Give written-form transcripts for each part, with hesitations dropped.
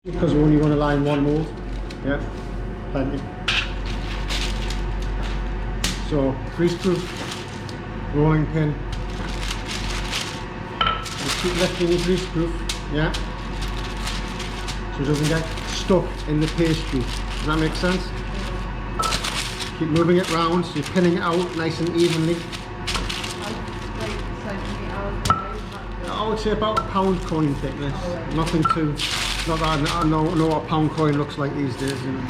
Because we're only going to line one mold. Yeah, plenty. So, grease-proof rolling pin. Just keep lifting your grease-proof, yeah, so it doesn't get stuck in the pastry. Does that make sense? Keep moving it round so you're pinning it out nice and evenly. I would say about a £1 coin thickness. Nothing too. Not that I know what a £1 coin looks like these days. You know.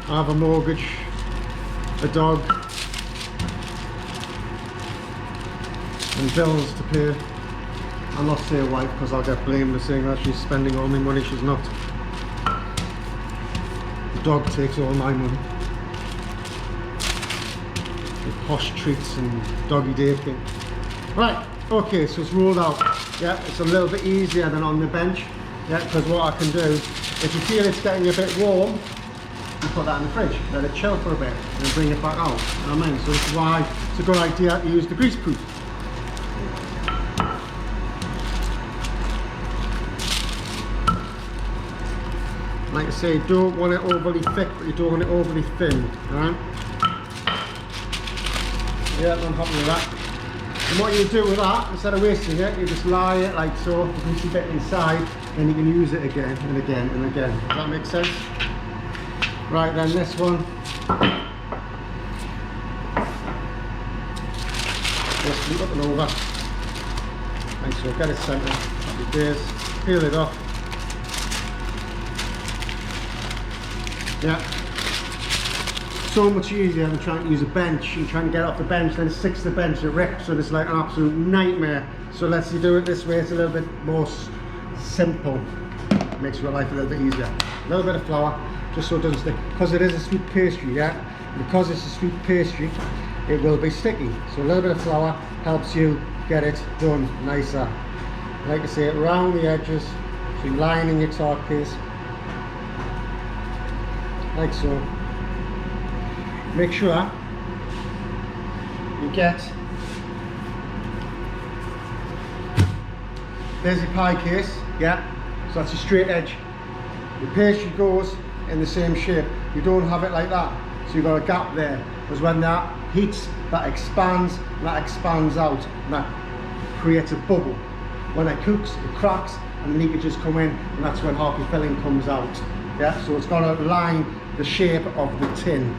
I have a mortgage, a dog, and bills to pay. I'll not say a wife because I'll get blamed for saying that she's spending all my money. She's not. The dog takes all my money. The posh treats and doggy day. Right, okay, so it's rolled out. Yeah, it's a little bit easier than on the bench. Yeah, because what I can do, if you feel it's getting a bit warm, you put that in the fridge, let it chill for a bit, and then bring it back out. You know what I mean? So this is why it's a good idea to use the grease-proof. Like I say, you don't want it overly thick, but you don't want it overly thin. Alright? Yeah, I'm happy with that. And what you do with that, instead of wasting it, you just lie it like so, the greasy bit inside, then you can use it again and again and again. Does that make sense? Right, then this one. Just flip up and over. Like so, get it centered. Happy days. Peel it off. Yeah. So much easier than trying to use a bench. You're trying to get off the bench, then it sticks to the bench, it rips, so it's like an absolute nightmare. So let's do it this way, it's a little bit more simple. It makes your life a little bit easier. A little bit of flour, just so it doesn't stick. Because it is a sweet pastry, yeah? Because it's a sweet pastry, it will be sticky. So a little bit of flour helps you get it done nicer. Like I say, around the edges, so you're lining your tart case. Like so. Make sure you get, there's your pie case, yeah, so that's a straight edge. The pastry goes in the same shape, you don't have it like that, so you've got a gap there, because when that heats, that expands out, and that creates a bubble. When it cooks, it cracks, and the leakages come in, and that's when half your filling comes out, yeah, so it's got to line the shape of the tin.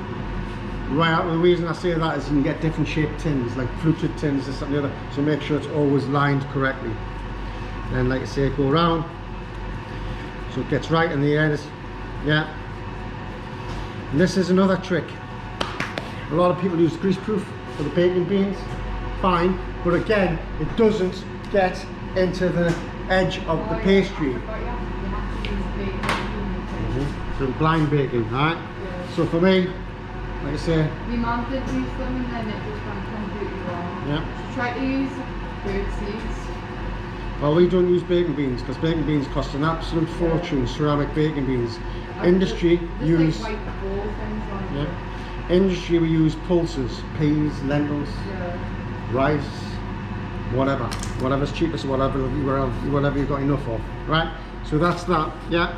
Right, the reason I say that is you can get different shaped tins, like fluted tins, this and the other, so make sure it's always lined correctly. Then, like I say, go around, so it gets right in the edge, yeah. And this is another trick. A lot of people use grease-proof for the baking beans, fine, but again, it doesn't get into the edge of the pastry. So blind baking, alright? Yeah. So for me, like I say, my mum did use them and then it just went completely wrong. Yeah. She tried to use bird seeds. Well, we don't use baking beans because baking beans cost an absolute fortune. Ceramic baking beans. Industry use. Like white ball things on Yeah. Industry we use pulses, peas, lentils, rice, whatever. Whatever's cheapest, whatever you've got enough of. Right. So that's that. Yeah.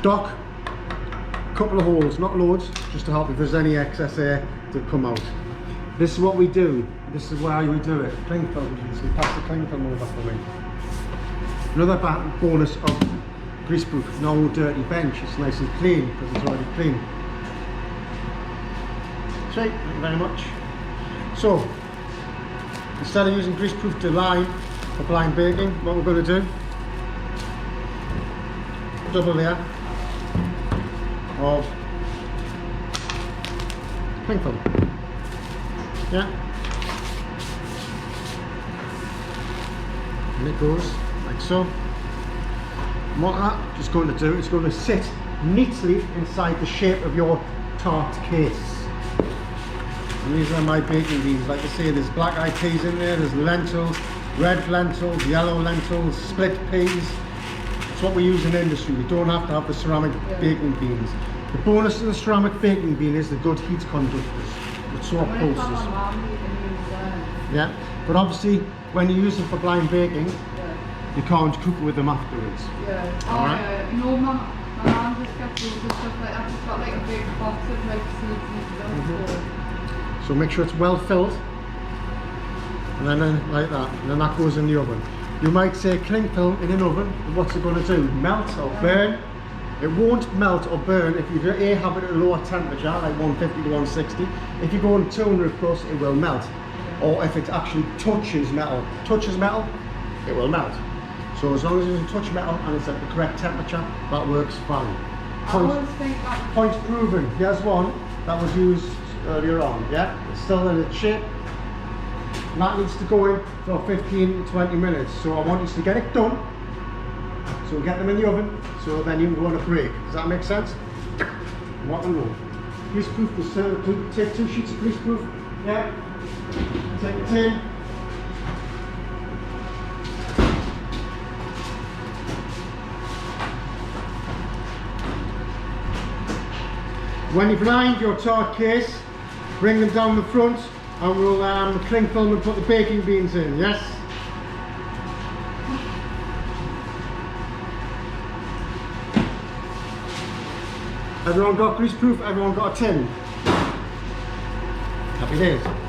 Dock. Couple of holes, not loads, just to help if there's any excess air to come out. This is what we do. This is why we do it. Cling film, please. We pass the cling film over for me. Another bonus of grease-proof, no dirty bench. It's nice and clean because it's already clean. Sweet, thank you very much. So, instead of using grease-proof to line for blind baking, what we're going to do, double layer of cling film. Yeah. And it goes like so. And what that's just going to do, it's going to sit neatly inside the shape of your tart case. And these are my baking beans. Like I say, there's black eyed peas in there, there's lentils, red lentils, yellow lentils, split peas. It's what we use in industry. You don't have to have the ceramic baking beans. The bonus of the ceramic baking bean is the good heat conductors. It's so pulses. Yeah, but obviously when you use them for blind baking, you can't cook with them afterwards. Yeah. Oh, Alright. yeah. You know, my mum just gets loads of stuff like that. She's got like a big box of like seeds and stuff. So make sure it's well filled, and then like that, and then that goes in the oven. You might say cling film in an oven, what's it going to do? Melt or burn? It won't melt or burn if you have it at a lower temperature, like 150 to 160. If you go on 200 plus, it will melt. Or if it actually touches metal, it will melt. So as long as it doesn't touch metal and it's at the correct temperature, that works fine. I always think that. Point proven. Here's one that was used earlier on. Yeah, it's still in its shape. And that needs to go in for 15 to 20 minutes. So I want you to get it done. So we'll get them in the oven, so then you can go on a break. Does that make sense? Rock and roll. Grease proof, take 2 sheets of grease proof. Yeah. Take the tin. When you've lined your tart case, bring them down the front and we'll cling film and put the baking beans in, yes? Everyone got grease proof, everyone got a tin. Happy days.